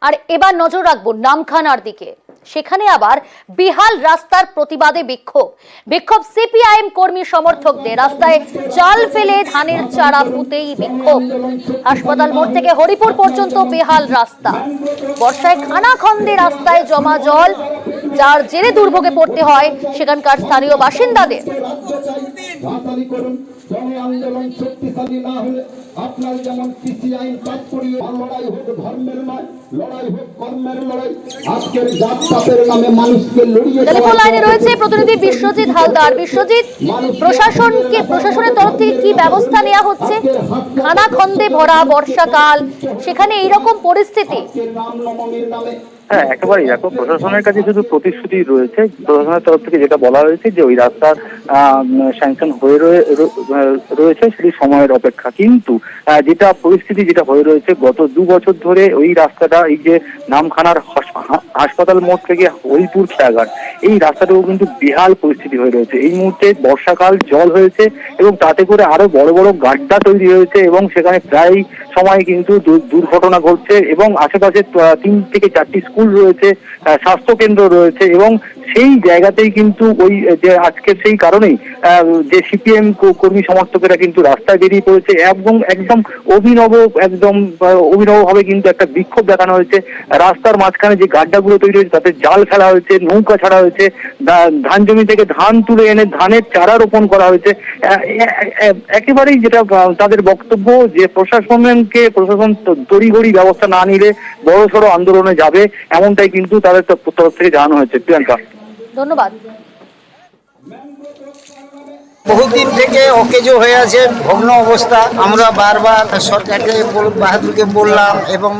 আর এবার নজর রাখবো নামখানার দিকে। সেখানে আবার বেহাল রাস্তার প্রতিবাদে বিক্ষোভ সিপিআইএম কর্মী সমর্থকদের। রাস্তায় জাল ফেলে ধানের চারা পুঁতেই বিক্ষোভ। হাসপাতাল মোড় থেকে হরিপুর পর্যন্ত বেহাল রাস্তা। বর্ষায় খানাখন্দে রাস্তায় জমা জল, যার জেরে দুর্ভোগে পড়তে হয় সেখানকার স্থানীয় বাসিন্দাদের। আন্দোলন শক্তিশালী না হলে আপনার যেমন কৃষি আইন পাস করিয়ে লড়াই হোক ধর্মের নয়, লড়াই হোক কর্মের লড়াই। আজকের জাতপাতের নামে মানুষকে লড়িয়ে টেলিফোন লাইনে রয়েছে প্রতিনিধি বিশ্বজিৎ হালদার। বিশ্বজিৎ, প্রশাসনের তরফ থেকে কি ব্যবস্থা নেওয়া হচ্ছে? খানাখন্দে ভরা বর্ষাকাল, সেখানে এইরকম পরিস্থিতি। হ্যাঁ, একেবারেই। দেখো, প্রশাসনের কাছে শুধু প্রতিশ্রুতি রয়েছে। প্রশাসনের তরফ থেকে যেটা বলা হয়েছে যে ওই রাস্তা স্যাংশন হয়ে রয়েছে, শুধু সময়ের অপেক্ষা। কিন্তু যেটা পরিস্থিতি যেটা হয়ে রয়েছে গত 2 বছর ধরে, ওই রাস্তাটা, এই যে নামখানার হাসপাতাল মোড় থেকে হরিপুর খেয়াঘাট, এই রাস্তাটাও কিন্তু বেহাল পরিস্থিতি হয়ে রয়েছে। এই মুহূর্তে বর্ষাকাল, জল হয়েছে এবং তাতে করে আরো বড় বড় গাড্ডা তৈরি হয়েছে এবং সেখানে প্রায় সময় কিন্তু দুর্ঘটনা ঘটছে এবং আশেপাশে 3 থেকে 4টি স্কুল রয়েছে, স্বাস্থ্য কেন্দ্র রয়েছে এবং সেই জায়গাতেই কিন্তু ওই যে আজকে সেই কারণেই যে সিপিএম কর্মী সমর্থকেরা কিন্তু রাস্তায় বেরিয়ে পড়েছে এবং একদম অভিনবভাবে কিন্তু একটা বিক্ষোভ দেখানো হয়েছে। রাস্তার মাঝখানে যে গাড্ডাগুলো তৈরি হয়েছে তাতে জাল ফেলা হয়েছে, নৌকা ছাড়া হয়েছে, ধান জমি থেকে ধান তুলে এনে ধানের চারা রোপণ করা হয়েছে। একেবারেই যেটা তাদের বক্তব্য যে প্রশাসন তড়িঘড়ি ব্যবস্থা না নিলে বড়সড় আন্দোলনে যাবে, এমনটাই কিন্তু তাদের তরফ থেকে জানানো হয়েছে। প্রিয়াঙ্কা, ধন্যবাদ। বহুদিন থেকে অকেজো হয়ে আছে, ভগ্ন অবস্থা। আমরা বারবার সরকারকে বাহাদুরকে বললাম এবং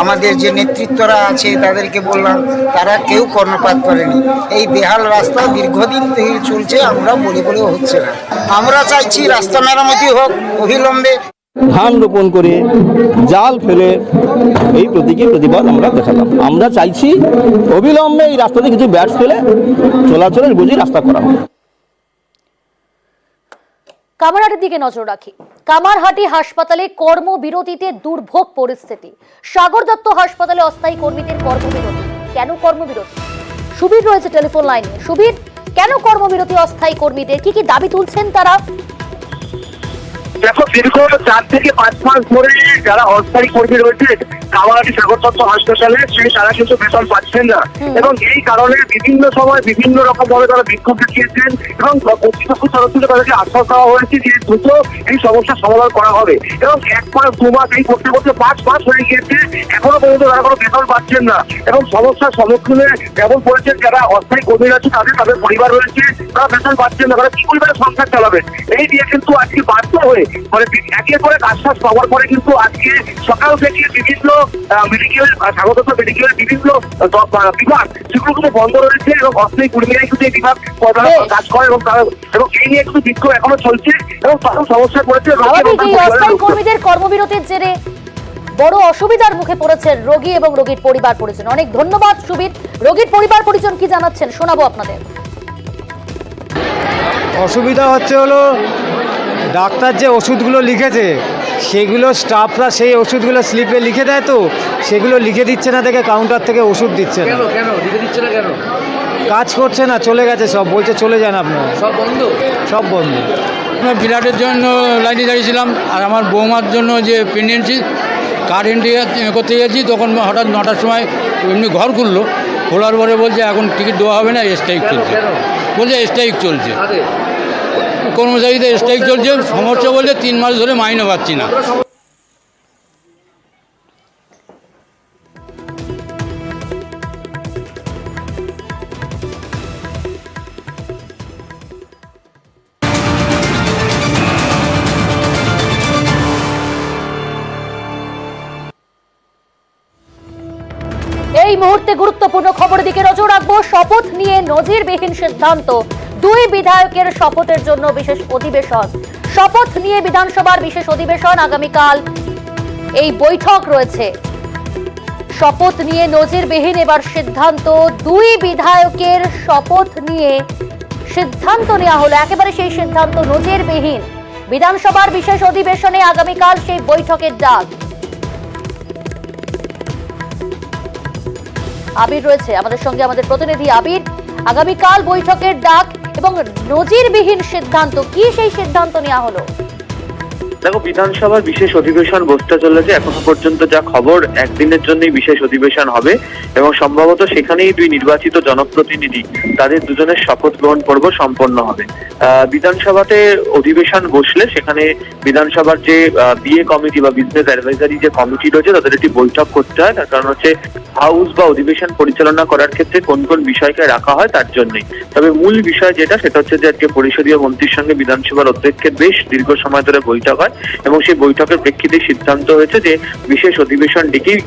আমাদের যে নেতৃত্বরা আছে তাদেরকে বললাম, তারা কেউ কর্ণপাত করেনি। এই বেহাল রাস্তা দীর্ঘদিন থেকে চলছে, আমরা বলে হচ্ছে না। আমরা চাইছি রাস্তা মেরামতি হোক অবিলম্বে। ধান রোপণ করে জাল ফেলে এই প্রতিবাদ আমরা দেখালাম। আমরা চাইছি অবিলম্বে এই রাস্তাতে কিছু ব্যাট ফেলে চলাচলের বুঝি রাস্তা করা হোক। কামারহাটির দিকে নজর রাখি। কামারহাটি হাসপাতালে কর্মবিরতিতে দুর্ভোগ পরিস্থিতি। সাগর দত্ত হাসপাতালে অস্থায়ী কর্মীদের কর্মবিরতি। কেন কর্মবিরতি? সুবীর রয়েছে টেলিফোন লাইনে। সুবীর, কেন কর্মবিরতি অস্থায়ী কর্মীদের? কি দাবি তুলছেন তারা? দেখো, দীর্ঘ 4 থেকে 5 মাস ধরে যারা অস্থায়ী কর্মী রয়েছে কামারহাটি সাগর দত্ত হাসপাতালে, তারা কিন্তু বেতন পাচ্ছেন না এবং এই কারণে বিভিন্ন সময় বিভিন্ন রকম ভাবে তারা বিক্ষোভ দেখিয়েছেন এবং কর্তৃপক্ষের তরফ থেকে তাদেরকে আশ্বাস দেওয়া হয়েছে যে দ্রুত এই সমস্যার সমাধান করা হবে এবং 1 মাস 2 মাস এই করতে 5 মাস হয়ে গিয়েছে, এখনো পর্যন্ত তারা কোনো বেতন পাচ্ছেন না এবং সমস্যার সম্মুখীনে যেমন পড়েছেন যারা অস্থায়ী কর্মী আছে, তাদের পরিবার রয়েছে, তারা বেতন পাচ্ছেন না, তারা কি পরিমাণে সংসার চালাবেন, এই নিয়ে কিন্তু আজকে বাধ্য হয়ে একের পরে আশ্বাস পাওয়ার পরে কিন্তু আজকে সকাল থেকে বিভিন্ন মেডিকেল, স্বাগত মেডিকেলের বিভিন্ন বিভাগ সেগুলো কিন্তু বন্ধ রয়েছে এবং অস্থায়ী কর্মীরাই কিন্তু এই বিভাগ কাজ করে এবং এই নিয়ে কিন্তু বিক্ষোভ এখনো চলছে এবং তখন সমস্যা পড়েছে। অস্থায়ী কর্মীদের কর্মবিরতির জেরে বড় অসুবিধার মুখে পড়েছেন রোগী এবং রোগীর পরিবার পরিজন। অনেক ধন্যবাদ সুবীর। রোগীর পরিবার পরিজন কি জানাচ্ছেন শোনাবো আপনাদের। অসুবিধা হলো ডাক্তার যে ওষুধগুলো লিখেছে সেগুলো স্টাফরা সেই ওষুধগুলো স্লিপে লিখে দেয়, তো সেগুলো লিখে দিচ্ছে না, দেখে কাউন্টার থেকে ওষুধ দিচ্ছে না। কেন লিখে দিচ্ছে না? কেন কাজ করছে না, চলে গেছে সব, বলছে চলে যান আপনারা। সব বন্ধ। ফ্ল্যাটের জন্য লাইনে দাঁড়িয়েছিলাম আর আমার বৌমার জন্য যে প্রেগনেন্সি কার্ড এন্ট্রি করতে গেছি, তখন হঠাৎ 9টার সময় এমনি ঘর খুললো, খোলার পরে বলছে এখন টিকিট দেওয়া হবে না, স্ট্রাইক চলছে। বলছে স্ট্রাইক চলছে, কর্মচারীদের স্ট্রাইক চলছে। সমস্যা বলছে 3 মাস ধরে মাইনে পাচ্ছি না। এই মুহূর্তে গুরুত্বপূর্ণ খবরের দিকে নজর রাখবো। শপথ নিয়ে নজিরবিহীন সিদ্ধান্ত। 2 বিধায়কের শপথের জন্য বিশেষ অধিবেশন। শপথ নিয়ে বিধানসভার বিশেষ অধিবেশন আগামীকাল এই বৈঠক রয়েছে। শপথ নিয়ে নজিরবিহীন এবার সিদ্ধান্ত। 2 বিধায়কের শপথ নিয়ে সিদ্ধান্ত নেওয়া হলো, একেবারে সেই সিদ্ধান্ত নজিরবিহীন। বিধানসভার বিশেষ অধিবেশনে আগামীকাল সেই বৈঠকের ডাক। আবির রয়েছে আমাদের সঙ্গে, আমাদের প্রতিনিধি আবির। আগামীকাল বৈঠকের ডাক এবং নজিরবিহীন সিদ্ধান্ত, কি সেই সিদ্ধান্ত নেওয়া হলো? দেখো, বিধানসভার বিশেষ অধিবেশন বসতে চলেছে। এখনো পর্যন্ত যা খবর, একদিনের জন্যই বিশেষ অধিবেশন হবে এবং সম্ভবত সেখানেই দুই নির্বাচিত জনপ্রতিনিধি তাদের দুজনের শপথ গ্রহণ পর্ব সম্পন্ন হবে। বিধানসভাতে অধিবেশন বসলে সেখানে বিধানসভার যে বিএ কমিটি বা বিজনেস অ্যাডভাইজারি যে কমিটি রয়েছে তাদের একটি বৈঠক করতে হয়। তার কারণ হচ্ছে হাউস বা অধিবেশন পরিচালনা করার ক্ষেত্রে কোন কোন বিষয়কে রাখা হয় তার জন্যই। তবে মূল বিষয় যেটা, সেটা হচ্ছে যে আজকে পরিষদীয় মন্ত্রীর সঙ্গে বিধানসভার অধ্যক্ষের বেশ দীর্ঘ সময় ধরে বৈঠক হয় এবং সেই বৈঠকের প্রেক্ষিতে সিদ্ধান্ত হয়েছে যে বিশেষ অধিবেশন ডেকেই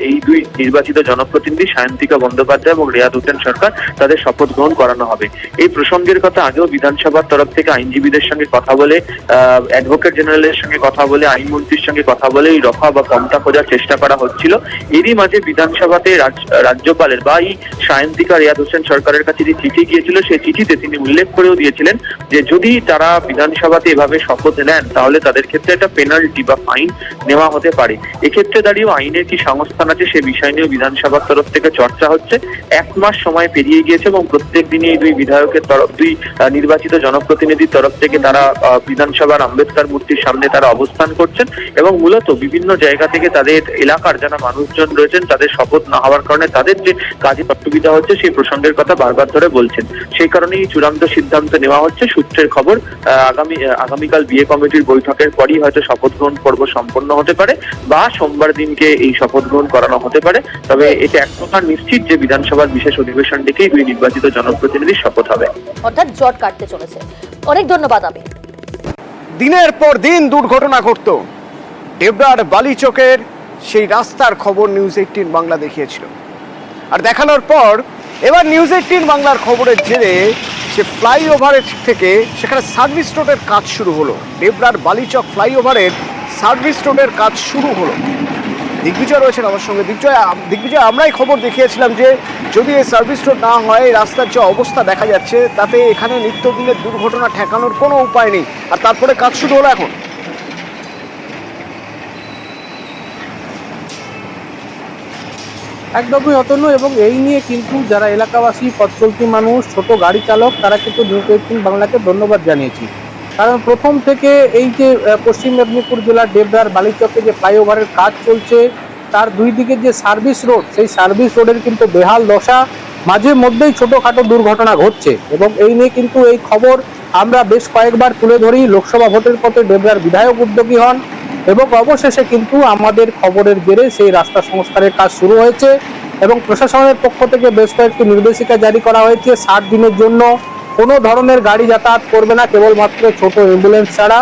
এই দুই নির্বাচিত জনপ্রতিনিধি সায়ন্তিকা বন্দ্যোপাধ্যায় এবং রেয়াদ হোসেন সরকার তাদের শপথ গ্রহণ করানো হবে। এই প্রসঙ্গের কথা আগেও বিধানসভার তরফ থেকে আইনজীবীদের সঙ্গে কথা বলে, অ্যাডভোকেট জেনারেলের সঙ্গে কথা বলে, আইনমন্ত্রীর সঙ্গে কথা বলে এই রফা বা কমতা খোঁজার চেষ্টা করা হচ্ছিল। এরই মাঝে বিধানসভাতে রাজ্যপালের বা এই সায়ন্তিকা রেয়াদ হোসেন সরকারের কাছে যে চিঠি গিয়েছিল, সেই চিঠিতে তিনি উল্লেখ করেও দিয়েছিলেন যে যদি তারা বিধানসভাতে এভাবে শপথ নেন তাহলে তাদের ক্ষেত্রে একটা পেনাল্টি বা ফাইন নেওয়া হতে পারে। এক্ষেত্রে দাঁড়িয়েও আইনের কি সংস্থান আছে সে বিষয় নিয়েও বিধানসভার তরফ থেকে চর্চা হচ্ছে। 1 মাস সময় পেরিয়ে গিয়েছে এবং প্রত্যেক দিনই এই দুই বিধায়কের তরফ, দুই নির্বাচিত জনপ্রতিনিধির তরফ থেকে তারা বিধানসভার আম্বেদকর মূর্তির সামনে তারা অবস্থান করছেন এবং মূলত বিভিন্ন জায়গা থেকে তাদের এলাকার যারা মানুষজন রয়েছেন তাদের শপথ না হওয়ার কারণে তাদের যে কাজে অসুবিধা হচ্ছে সেই প্রসঙ্গের কথা বারবার ধরে বলছেন। সেই কারণেই চূড়ান্ত সিদ্ধান্ত নেওয়া হচ্ছে। সূত্রের খবর, আগামীকাল বিএ কমিটির বৈঠকের পরই হয়তো শপথ গ্রহণ পর্ব সম্পন্ন হতে পারে বা সোমবার দিনকে এই শপথ গ্রহণ করানো হতে পারে। তবে এটা এক প্রকার নিশ্চিত যে বিধানসভার বিশেষ অধিবেশন ডেকেই দুই নির্বাচিত জনপ্রতিনিধির শপথ হবে, অর্থাৎ জট কাটতে চলেছে। অনেক ধন্যবাদ আবির। দিনের পর দিন দুর্ঘটনা ঘটত। ডেবরার বালিচকের সেই রাস্তার খবর নিউজ 18 বাংলা দেখিয়েছিল, আর দেখানোর পর এবার নিউজ 18 বাংলার খবরের জেরে সে ফ্লাইওভারের থেকে সেখানে সার্ভিস রোডের কাজ শুরু হলো। ডেবরার বালিচক ফ্লাইওভারের সার্ভিস রোডের কাজ শুরু হলো। দিগ্বিজয় রয়েছেন আমার সঙ্গে। দিগ্বিজয়, আমরাই খবর দেখিয়েছিলাম যে যদি এই সার্ভিস রোড না হয়, রাস্তার যে অবস্থা দেখা যাচ্ছে তাতে এখানে নিত্যদিনের দুর্ঘটনা ঠেকানোর কোনো উপায় নেই, আর তারপরে কাজ শুরু হলো এখন। একদমই অতন্য, এবং এই নিয়ে কিন্তু যারা এলাকাবাসী, পথচলতি মানুষ, ছোট গাড়ি চালক, তারা কিন্তু নিউজ 18 বাংলাকে ধন্যবাদ জানিয়েছি। কারণ প্রথম থেকে এই যে পশ্চিম মেদিনীপুর জেলার ডেবরার বালিচকে যে ফ্লাইওভারের কাজ চলছে, তার দুই দিকে যে সার্ভিস রোড, সেই সার্ভিস রোডের কিন্তু বেহাল দশা, মাঝে মধ্যেই ছোটোখাটো দুর্ঘটনা ঘটছে। এবং এই নিয়ে কিন্তু এই খবর আমরা বেশ কয়েকবার তুলে ধরি। লোকসভা ভোটের পথে ডেবরার বিধায়ক উদ্যোগী হন এবং অবশেষে কিন্তু আমাদের খবরের জেরে সেই রাস্তা সংস্কারের কাজ শুরু হয়েছে এবং প্রশাসনের পক্ষ থেকে বেশ কয়েকটি নির্দেশিকা জারি করা হয়েছে। 60 দিনের জন্য কোনো ধরনের গাড়ি যাতায়াত করবে না, কেবলমাত্র ছোট অ্যাম্বুলেন্স ছাড়া।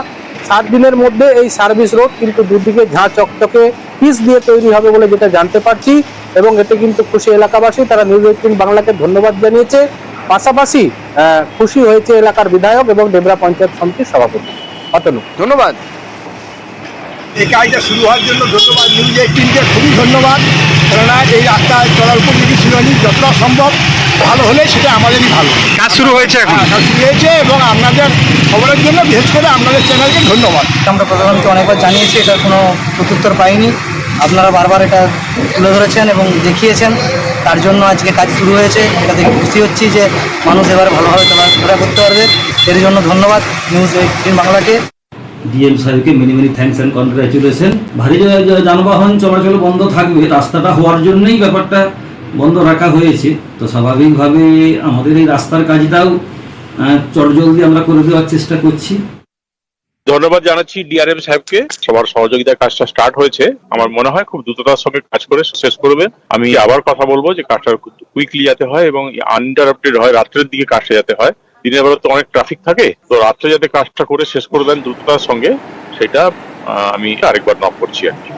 7 দিনের মধ্যে এই সার্ভিস রোড কিন্তু দুদিকে ঝাঁ চকচকে পিচ দিয়ে তৈরি হবে বলে যেটা জানতে পারছি, এবং এতে কিন্তু খুশি এলাকাবাসী। তারা নিউজ 18 বাংলাকে ধন্যবাদ জানিয়েছে। পাশাপাশি খুশি হয়েছে এলাকার বিধায়ক এবং ডেবরা পঞ্চায়েত সমিতির সভাপতি। অতনু, ধন্যবাদ। এই কাজটা শুরু হওয়ার জন্য ধন্যবাদ নিউজ 18-কে, খুবই ধন্যবাদ। কেননা এই রাস্তায় চলার উপযোগী ছিল না, যতটা সম্ভব ভালো হলে সেটা আমাদেরই ভালো। কাজ শুরু হয়েছে এখন। কাজ শুরু হয়েছে এবং আপনাদের খবরের জন্য বিশেষ করে আপনাদের চ্যানেলকে ধন্যবাদ। আমরা প্রশাসনকে অনেকবার জানিয়েছি, এটা কোনো প্রত্যুত্তর পাইনি। আপনারা বারবার এটা তুলে ধরেছেন এবং দেখিয়েছেন, তার জন্য আজকে কাজ শুরু হয়েছে। এটা দেখে খুশি হচ্ছি যে মানুষ এবার ভালোভাবে চলাফেরা করতে পারবে। এর জন্য ধন্যবাদ নিউজ 18 বাংলাকে। ডিএম সাহেবকে মেনি থ্যাঙ্কস অ্যান্ড কনগ্রাচুলেশন। ভারী যানবাহন চলাচল বন্ধ থাকবে, রাস্তাটা হওয়ার জন্যই ব্যাপারটা বন্ধ রাখা হয়েছে। তো স্বাভাবিকভাবে আমাদের এই রাস্তার কাজটাও চটজলদি আমরা করে দেওয়ার চেষ্টা করছি। ধন্যবাদ জানাচ্ছি ডিআরএম সাহেবকে, সবার সহযোগিতায় কাজটা স্টার্ট হয়েছে। আমার মনে হয় খুব দ্রুততার সঙ্গে কাজ করে শেষ করবে। আমি আবার কথা বলবো যে কাজটা কুইকলি যাতে হয় এবং আনইন্টারাপ্টেড হয়, রাত্রের দিকে কাজটা যাতে হয়। দিনের বেলা তো অনেক ট্রাফিক থাকে, তো রাত্রে যাতে কাজটা করে শেষ করে দেন দ্রুততার সঙ্গে, সেটা আমি আরেকবার নক করছি আর কি।